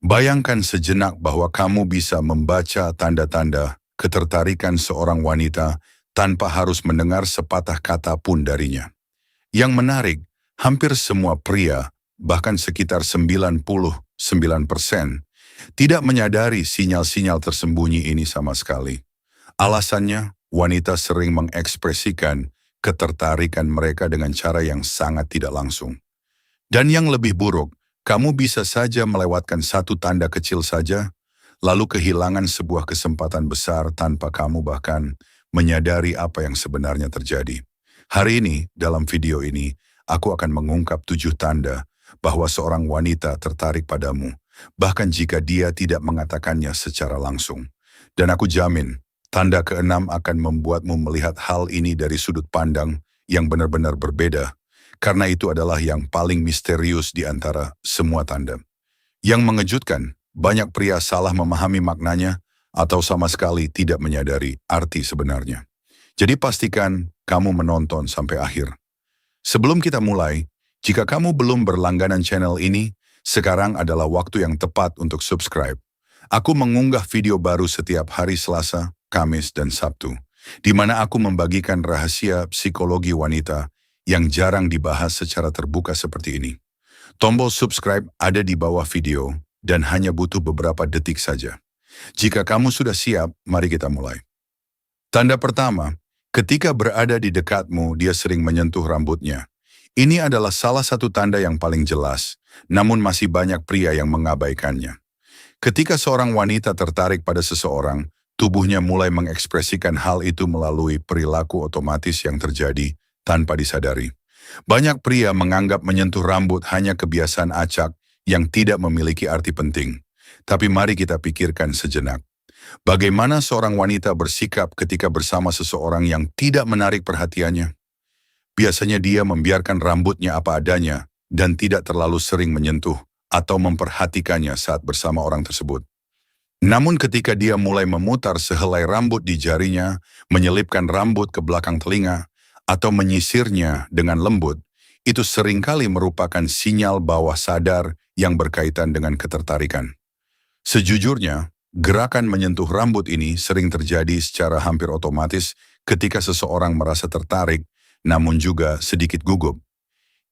Bayangkan sejenak bahwa kamu bisa membaca tanda-tanda ketertarikan seorang wanita tanpa harus mendengar sepatah kata pun darinya. Yang menarik, hampir semua pria, bahkan sekitar 99%, tidak menyadari sinyal-sinyal tersembunyi ini sama sekali. Alasannya, wanita sering mengekspresikan ketertarikan mereka dengan cara yang sangat tidak langsung. Dan yang lebih buruk, kamu bisa saja melewatkan satu tanda kecil saja, lalu kehilangan sebuah kesempatan besar tanpa kamu bahkan menyadari apa yang sebenarnya terjadi. Hari ini, dalam video ini, aku akan mengungkap 7 tanda bahwa seorang wanita tertarik padamu, bahkan jika dia tidak mengatakannya secara langsung. Dan aku jamin, tanda keenam akan membuatmu melihat hal ini dari sudut pandang yang benar-benar berbeda, karena itu adalah yang paling misterius di antara semua tanda. Yang mengejutkan, banyak pria salah memahami maknanya atau sama sekali tidak menyadari arti sebenarnya. Jadi pastikan kamu menonton sampai akhir. Sebelum kita mulai, jika kamu belum berlangganan channel ini, sekarang adalah waktu yang tepat untuk subscribe. Aku mengunggah video baru setiap hari Selasa, Kamis, dan Sabtu, di mana aku membagikan rahasia psikologi wanita yang jarang dibahas secara terbuka seperti ini. Tombol subscribe ada di bawah video dan hanya butuh beberapa detik saja. Jika kamu sudah siap, mari kita mulai. Tanda pertama, ketika berada di dekatmu, dia sering menyentuh rambutnya. Ini adalah salah satu tanda yang paling jelas, namun masih banyak pria yang mengabaikannya. Ketika seorang wanita tertarik pada seseorang, tubuhnya mulai mengekspresikan hal itu melalui perilaku otomatis yang terjadi tanpa disadari. Banyak pria menganggap menyentuh rambut hanya kebiasaan acak yang tidak memiliki arti penting. Tapi mari kita pikirkan sejenak. Bagaimana seorang wanita bersikap ketika bersama seseorang yang tidak menarik perhatiannya? Biasanya dia membiarkan rambutnya apa adanya dan tidak terlalu sering menyentuh atau memperhatikannya saat bersama orang tersebut. Namun ketika dia mulai memutar sehelai rambut di jarinya, menyelipkan rambut ke belakang telinga, atau menyisirnya dengan lembut, itu seringkali merupakan sinyal bawah sadar yang berkaitan dengan ketertarikan. Sejujurnya, gerakan menyentuh rambut ini sering terjadi secara hampir otomatis ketika seseorang merasa tertarik, namun juga sedikit gugup.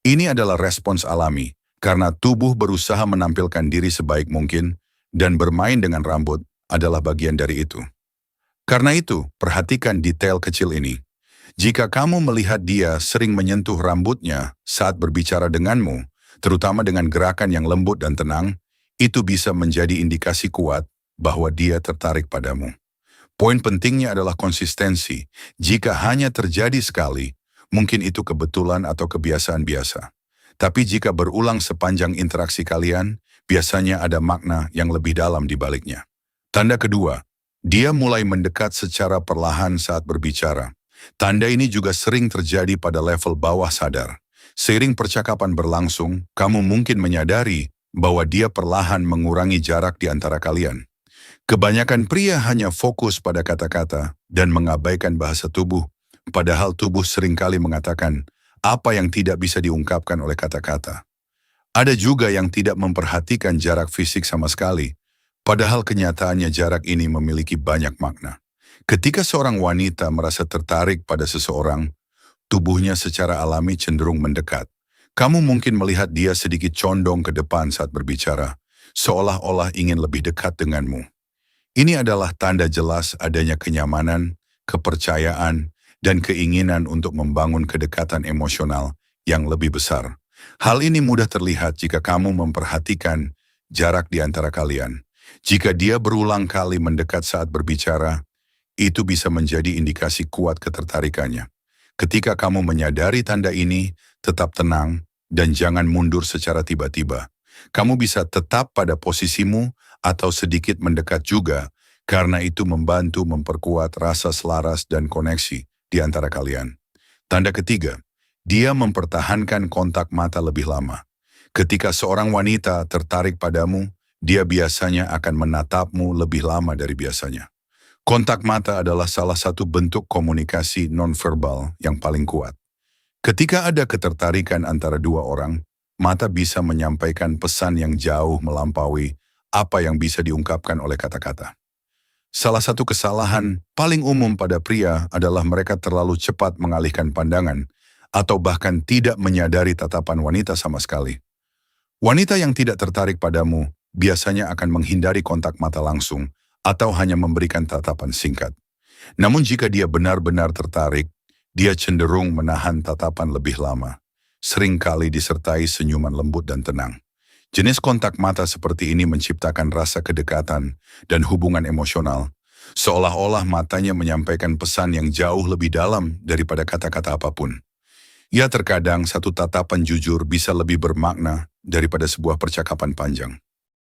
Ini adalah respons alami, karena tubuh berusaha menampilkan diri sebaik mungkin, dan bermain dengan rambut adalah bagian dari itu. Karena itu, perhatikan detail kecil ini. Jika kamu melihat dia sering menyentuh rambutnya saat berbicara denganmu, terutama dengan gerakan yang lembut dan tenang, itu bisa menjadi indikasi kuat bahwa dia tertarik padamu. Poin pentingnya adalah konsistensi. Jika hanya terjadi sekali, mungkin itu kebetulan atau kebiasaan biasa. Tapi jika berulang sepanjang interaksi kalian, biasanya ada makna yang lebih dalam di baliknya. Tanda kedua, dia mulai mendekat secara perlahan saat berbicara. Tanda ini juga sering terjadi pada level bawah sadar. Seiring percakapan berlangsung, kamu mungkin menyadari bahwa dia perlahan mengurangi jarak di antara kalian. Kebanyakan pria hanya fokus pada kata-kata dan mengabaikan bahasa tubuh, padahal tubuh seringkali mengatakan apa yang tidak bisa diungkapkan oleh kata-kata. Ada juga yang tidak memperhatikan jarak fisik sama sekali, padahal kenyataannya jarak ini memiliki banyak makna. Ketika seorang wanita merasa tertarik pada seseorang, tubuhnya secara alami cenderung mendekat. Kamu mungkin melihat dia sedikit condong ke depan saat berbicara, seolah-olah ingin lebih dekat denganmu. Ini adalah tanda jelas adanya kenyamanan, kepercayaan, dan keinginan untuk membangun kedekatan emosional yang lebih besar. Hal ini mudah terlihat jika kamu memperhatikan jarak di antara kalian. Jika dia berulang kali mendekat saat berbicara, itu bisa menjadi indikasi kuat ketertarikannya. Ketika kamu menyadari tanda ini, tetap tenang dan jangan mundur secara tiba-tiba. Kamu bisa tetap pada posisimu atau sedikit mendekat juga, karena itu membantu memperkuat rasa selaras dan koneksi di antara kalian. Tanda ketiga, dia mempertahankan kontak mata lebih lama. Ketika seorang wanita tertarik padamu, dia biasanya akan menatapmu lebih lama dari biasanya. Kontak mata adalah salah satu bentuk komunikasi nonverbal yang paling kuat. Ketika ada ketertarikan antara dua orang, mata bisa menyampaikan pesan yang jauh melampaui apa yang bisa diungkapkan oleh kata-kata. Salah satu kesalahan paling umum pada pria adalah mereka terlalu cepat mengalihkan pandangan atau bahkan tidak menyadari tatapan wanita sama sekali. Wanita yang tidak tertarik padamu biasanya akan menghindari kontak mata langsung atau hanya memberikan tatapan singkat. Namun jika dia benar-benar tertarik, dia cenderung menahan tatapan lebih lama, seringkali disertai senyuman lembut dan tenang. Jenis kontak mata seperti ini menciptakan rasa kedekatan dan hubungan emosional, seolah-olah matanya menyampaikan pesan yang jauh lebih dalam daripada kata-kata apapun. Ya, terkadang satu tatapan jujur bisa lebih bermakna daripada sebuah percakapan panjang.